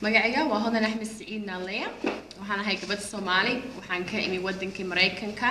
magacayga waa Hodan Axmed Saciid Naalaya waxaan ahay gabadh Soomaali waxaan ka imi wadanka Mareykanka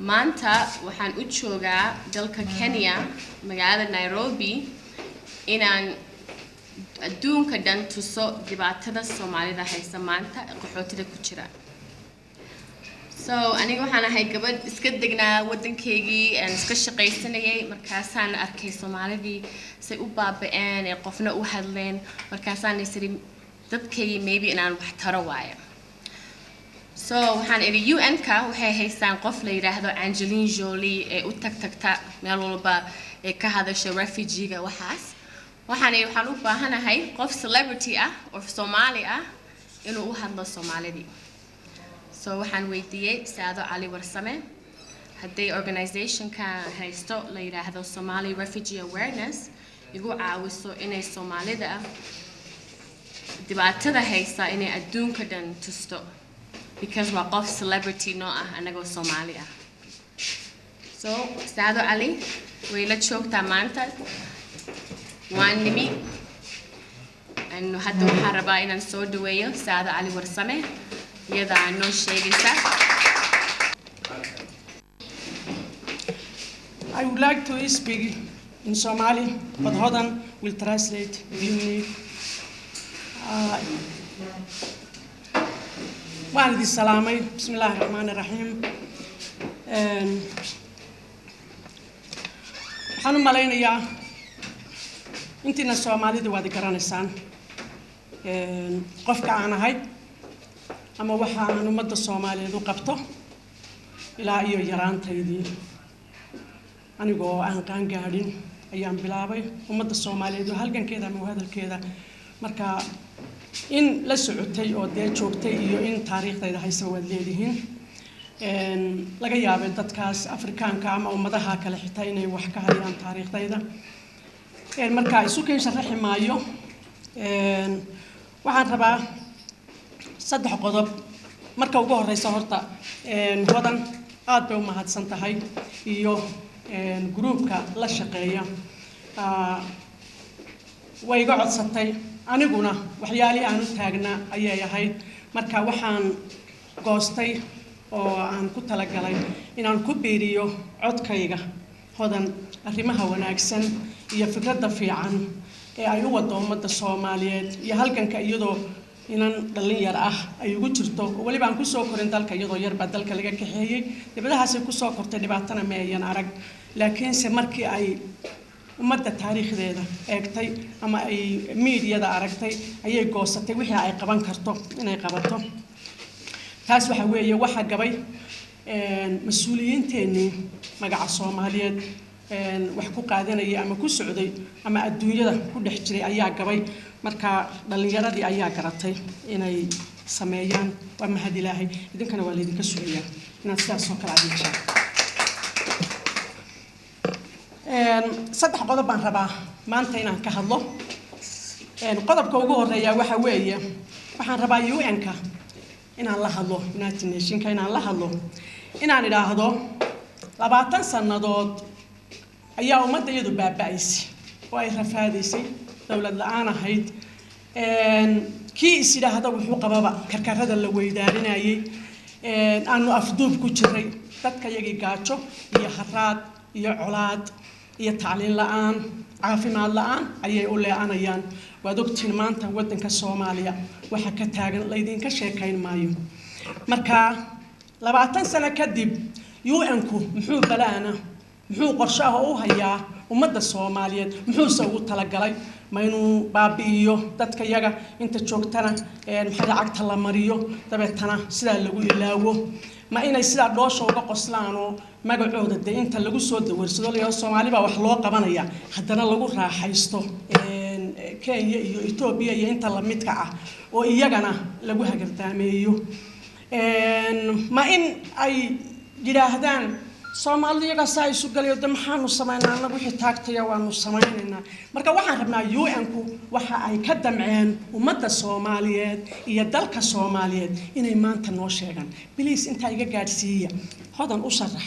maanta waxaan u joogaa dalka Kenya magaalada Nairobi inaan adduunka dhan tuso dhibaatada Soomaalida haysa maanta qaxootiga ku jira so aniga waxaan ahay gabadh iska degnaa wadankeygii aan iska shaqaysanayay markaasaan arkay Soomaalidii say u baaba'een ee qofna u hadleen markaasaan isri dadkay maybe inaan wax taro waayo so waxaan iri UN-ka waxay haystaan qof la yiraahdo Angelina Jolie ee u tagta meel walba ee ka hadasha refugee-ga waxaan u baahanahay qof celebrity ah oo Soomaali ah inuu u hadlo Soomaalidii so waxaan weydiiyay Saado Ali Warsame haddii organization-ka haysto la yiraahdo Somali Refugee Awareness igu caawiso inay Soomaalida dibaatada haysta inay adduunka dhan tusto because waa qof celebrity no ah anagoo Soomaali ah so Saado Ali way la joogtaa maanta waan nimi and hadda waxaan rabaa inaan soo dhaweeyo Saado Ali Warsame iyada noo sheegaysa I would like to speak in Somali but Hodan will translate with me. والدي السلامي بسم الله الرحمن الرحيم waxaan malaynayaa intiina Soomaalida wada garanaysan qofka aan ahay ama waxa aan ummadda Soomaaliyeed u qabto ilaa iyo yaraantaydii anigoo aan qaan gaadhin ayaan bilaabay ummadda Soomaaliyeed halgankeeda ama hadalkeeda marka in la socotay oo dee joogtay iyo in taariikhdayda haysa wad leedihiin laga yaabay dadkaas Afrikaanka ama ummadaha kale xitaa inay wax ka hayaan taariikhdayda marka isu keen sharaxi maayo waxaan rabaa saddex qodob marka ugu horeysa horta Hodan aad bay u mahadsan tahay iyo groupka la shaqeeya way iga codsatay aniguna waxyaali aan u taagnaa ayay ahayd marka waxaan goostay oo aan ku talagalay inaan ku biiriyo codkayga Hodan arrimaha wanaagsan iyo fikradda fiican ee ay u wado ummadda Soomaaliyeed iyo halganka iyadoo inaan dhalin yar ah ay ugu jirto waliba aan ku soo korin dalka iyadoo yar baa dalka laga kaxeeyay dibadahaas ku soo kortay dhibaatana ma ayan arag laakiin se markii ay ummadda taariikhdeeda eegtay ama ay media-da aragtay ayay goosatay wixii ay qaban karto inay qabato taas waxa weeye waxa gabay mas'uuliyiinteennii magaca Soomaaliyeed wax ku qaadanaya ama ku socday ama adduunyada ku dhex jiray ayaa gabay marka dhalinyaradii ayaa garatay inay sameeyaan waa mahad Ilaahay idinkana waa leedin ka suuliyaa inaad sidaas oo kala adeegsaan saddex qodob baan rabaa maanta inaan ka hadlo qodobka ugu horeeya waxa weeye waxaan rabaa UN-ka inaan la hadlo United Nations-ka inaan la hadlo inaan idhaahdo 20 sanadood ayaa ummadayadu baaba'aysay oo ay rafaadaysay dawlad la'aan ahayd kii is yiraahdo wuxuu qababa karkarada la weydaarinayay aanu afduub ku jiray dadka yagii gaajo iyo haraad iyo colaad iyo tacliin la'aan caafimaad la'aan ayay u leeanayaan waad ogtiin maanta wadanka Soomaaliya waxa ka taagan laydin ka sheekayn maayo marka 20 sano kadib UN-ku muxuu balaana muxuu qorshaha u hayaa ummadda Soomaaliyeed muxuu soo ugu talagalay ma inuu baabi'iyo dadka yaga inta joogtana maxay lacagta la mariyo dabeetana sida lagu ilaawo ma inay sida dhoosho uga qoslaan oo magacooda inta lagu soo dawarsado leeyahay Soomaali baa wax loo qabanaya haddana lagu raaxaysto Kenya iyo Ethiopia iyo inta la midka ah oo iyagana lagu hagartaameeyo ma in ay yiraahdaan Soomaaliga saay isu galiyo maxaanu sameeynaa anagu wixii taagtaya waanu sameeynaa marka waxaan rabnaa UN-ku waxa ay ka damceen ummadda Soomaaliyeed iyo dalka Soomaaliyeed inay maanta noo sheegan please inta iga gaarsiiya Hodan u sharax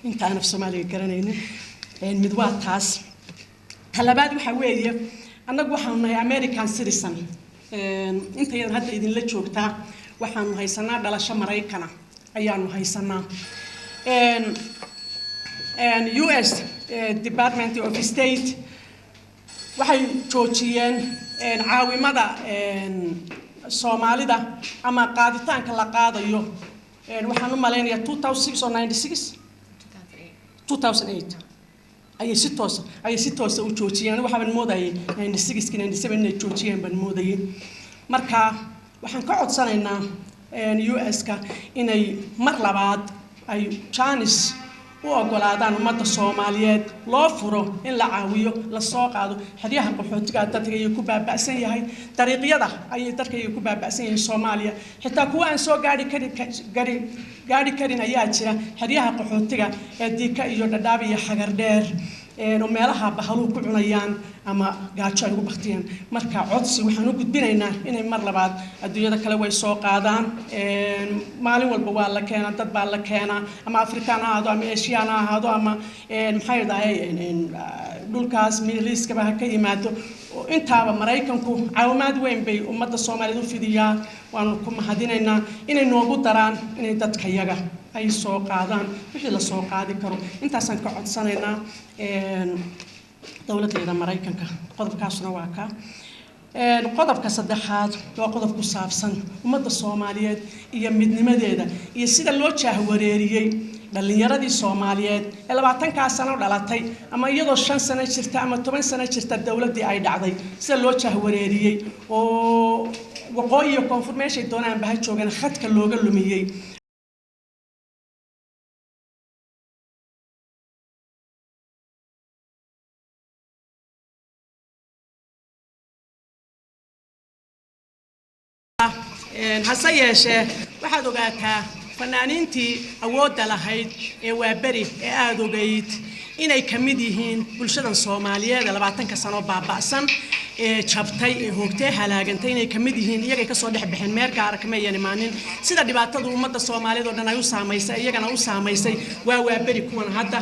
inta aan af Soomaaliga garanaynin mid waa taas talabaad waxa weeye anagu waxaan nahay American citizen intayan hadda idinla joogtaa waxaanu haysanaa dhalasho Maraykana ayaanu haysanaa US Department of State waxay joojiyeen caawimada Soomaalida ama qaaditaanka la qaadayo waxaan u maleynayaa 2006 or 96 2008 ayay si toos u joojiyeen waxaan moodayay 96 97 inay joojiyeen baan moodayay marka waxaan ka codsanaynaa US-ka inay mar labaad ay Chinese u ogolaadaan ummadda Soomaaliyeed loo furo in la caawiyo la soo qaado xiriyaha qaxootiga dadka ay ku baaba'san yahay dariiqyada ay dadka ay ku baaba'san yahay Soomaaliya xitaa kuwa aan soo gaari karin ayaa jira xiriyaha qaxootiga ee Dika iyo Dadaab iyo Xagar Dheer oo meelaha bahalu ku cunayaan ama gaajo ay ugu baqtiyaan marka codsi waxaan u gudbinaynaa inay mar labaad adduunyada kale way soo qaadaan maalin walba waa la keenaa dad baa la keenaa ama Afrikaan ha ahaado ama Asian ha ahaado ama maxay dhahay dhulkaas Middle East ka ka yimaado intaaba Maraykanku caawimaad weyn bay ummadda Soomaaliyeed u fidiyaan waan ku mahadinaynaa inay noogu daraan inay dadka yaga ay soo qaadaan wixii la soo qaadi karo intaasaan ka codsanaynaa dawladda Maraykanka qodobkaasna waa ka qodobka saddexaad waa qodob ku saabsan ummadda Soomaaliyeed iyo midnimadeeda iyo sida loo jahwareeriyay dhalinyaradii Soomaaliyeed ee 20 sano dhalatay ama iyadoo 5 sano jirta ama 10 sano jirta dawladdii ay dhacday sida loo jahwareeriyay oo waqooyi iyo confirmation doonaan baha joogan khadka looga lumiyay hase yeeshee waxaad ogaataa fanaaniintii awoodda lahayd ee waabari ee aad ogayd inay ka mid yihiin bulshadan Soomaaliyeed 20 sano baaba'san ee jabtay ee hoogtay halaagantay inay ka mid yihiin iyaga ka soo dhex bixin meer gaar ka meeyeen imaanin sida dhibaatada ummadda Soomaaliyeed oo dhan ay u saameysay iyagana u saameysay waa waabari kuwan hadda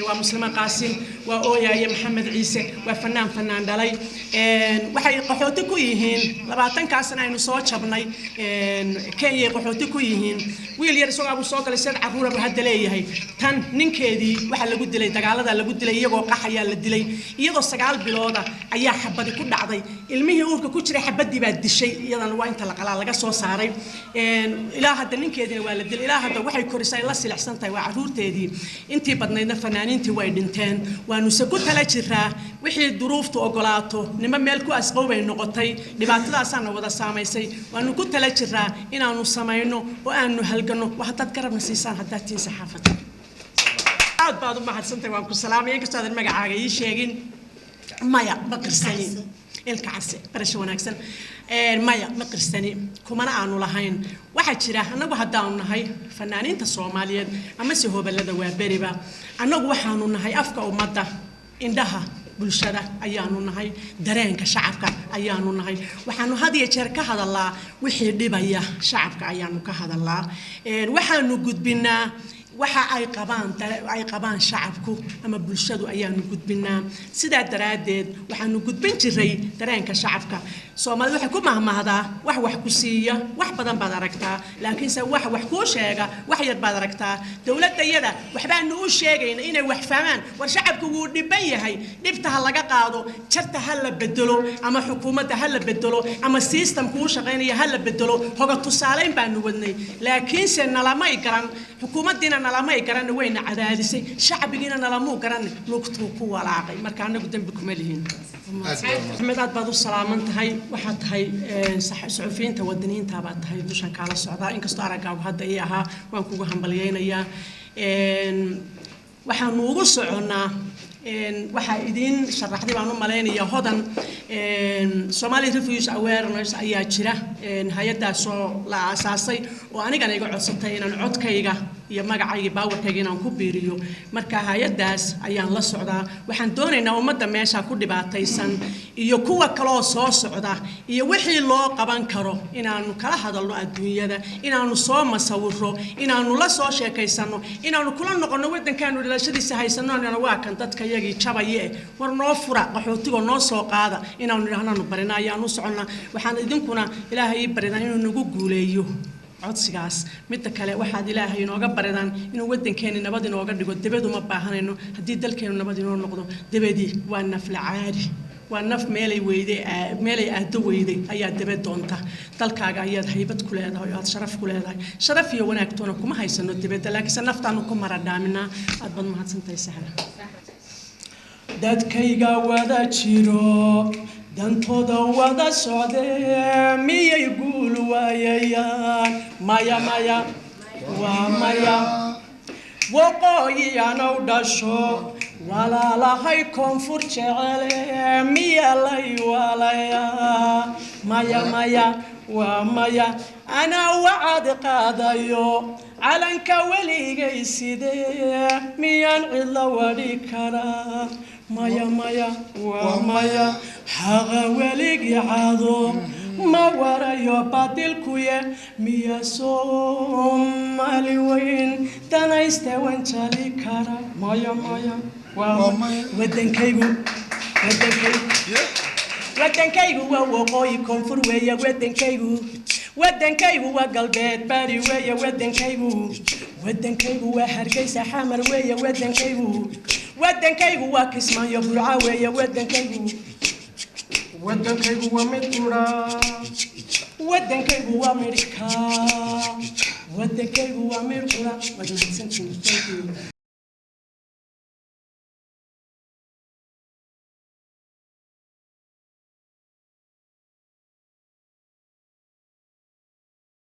waa Muslima Qaasim waa Ooyaye Maxamed Ciise waa fanaan dhalay waxay qaxooti ku yihiin 20 sano aynu soo jabnay Kenya qaxooti ku yihiin wiil yar isagoo abu soo galay sad caruur hadda leeyahay tan ninkeedii waxa lagu dilay dagaalada lagu dilay iyagoo qaxaya la dilay iyadoo 9 bilooda ayaa xabadi ku dhacday ilmihii uurka ku jiray xabadii baa dishay iyadana waa inta la qalaa laga soo saaray ilaa hadda ninkeedina waa la dilay ilaa hadda waxay korisay la silixsan tahay waa caruurteedii intii badnaydna fanaaniintii way dhinteen waanu se ku tala jiraa wixii duruuftu ogolaato nima meel ku asqoobay noqotay dhibaatadaasana wada saameysay waanu ku tala jiraa inaanu sameeyno oo aanu halgano waxa dad garabna siisaan hadda tiin saxaafada aad baad u mahadsantahay waan ku salaamay inkastoo aad magacaaga ii sheegin maya baqrsani ilkaasi barasho wanaagsan maya baqrsani kumana aanu lahayn waxa jira anagu haddaanu nahay fanaaniinta Soomaaliyeed ama si hoobalada waa bariba anagu waxaanu nahay afka ummadda indhaha bulshada ayaanu nahay dareenka shacabka ayaanu nahay waxaanu had iyo jeer ka hadalaa wixii dhibaya shacabka ayaanu ka hadalaa waxaanu gudbinaa waxa ay qabaan shacabku ama bulshadu ayaanu gudbinaa sida daraadeed waxaanu gudbin jiray dareenka shacabka Soomaalidu waxay ku mahmahdaa wax ku siiya wax badan baad aragtaa laakiin se wax ku sheega wax yar baad aragtaa dawladayada waxbaanu u sheegayna inay wax fahmaan war shacabku uu dhiban yahay dhibta laga qaado jarta hal la bedelo ama xukuumadda hal la bedelo ama systemku u shaqeynaya hal la bedelo hoga tusaaleyn baanu wadnay laakiin se nalama garan xukuumadina nalama garan wayna cadaadisay shacabigina nalamu garan lugtu ku walaaqay marka anagu dambi kuma lihin Ahmed aad baad u salaaman tahay waxa tahay saxufiyiinta wadaniinta baad tahay dushan kala socda inkastoo aragaagu hadda ay ahaa waan kugu hambalyeynaya waxaan ugu soconaa waxa idin sharaxday baan u maleynaya hodan Somali Refugee Awareness ayaa jira hay'adaas oo la aasaasay oo anigana iga codsatay inaan codkayga iyo magacayga baawarkayga inaan ku biiriyo marka hay'adaas ayaan la socdaa waxaan doonaynaa ummadda meesha ku dhibaataysan iyo kuwa kale oo soo socda iyo wixii loo qaban karo inaanu kala hadalno adduunyada inaanu soo masawiro inaanu la soo sheekaysano inaanu kula noqono wadankaanu dhalashadiisa haysano inaan waa kan dadka yagii jabaye war noo fura qaxootiga noo soo qaada inaanu idhaahnaanu barina ayaanu soconnaa waxaan idinkuna ilaahay baridaan inuu nagu guuleeyo codsigaas midda kale waxaad ilaahay inooga baridaan inuu wadankeena nabad inooga dhigo dibadu ma baahanayno haddii dalkeenu nabad inoo noqdo dibadii waa nafla caadi waa naf meelay aado weyday ayaa daba doonta dalkaaga ayaad haybad ku leedahay oo aad sharaf ku leedahay sharaf iyo wanaagtoona kuma haysano dibadda laakiinse naftaanu ku maradhaaminaa aad baad mahadsantahay sahla dadkayga wada jiro dantooda wada socdee miyay guul waayayaan maya waa maya waqooyiyaanow dhasho walaalahay koonfur jecele miya lay walayaa maya waa maya anaa wacad qaadayo calanka weligay sidee miyaan cidla wadhi karaa maya waa maya haqa weligi cado ma warayo badilkuye miya Soomaali weyn danayste wanjali kara maya waa wadankaygu waa waqooyi koonfur weeye wadankaygu waa galbeed bari weeye wadankaygu waa hargeysa xamar weeye wadankaygu waa kismaayo burca weeye wadankaygu waa midura wadankaygu waa midhka wadankaygu waa midhura wadnaadsantiin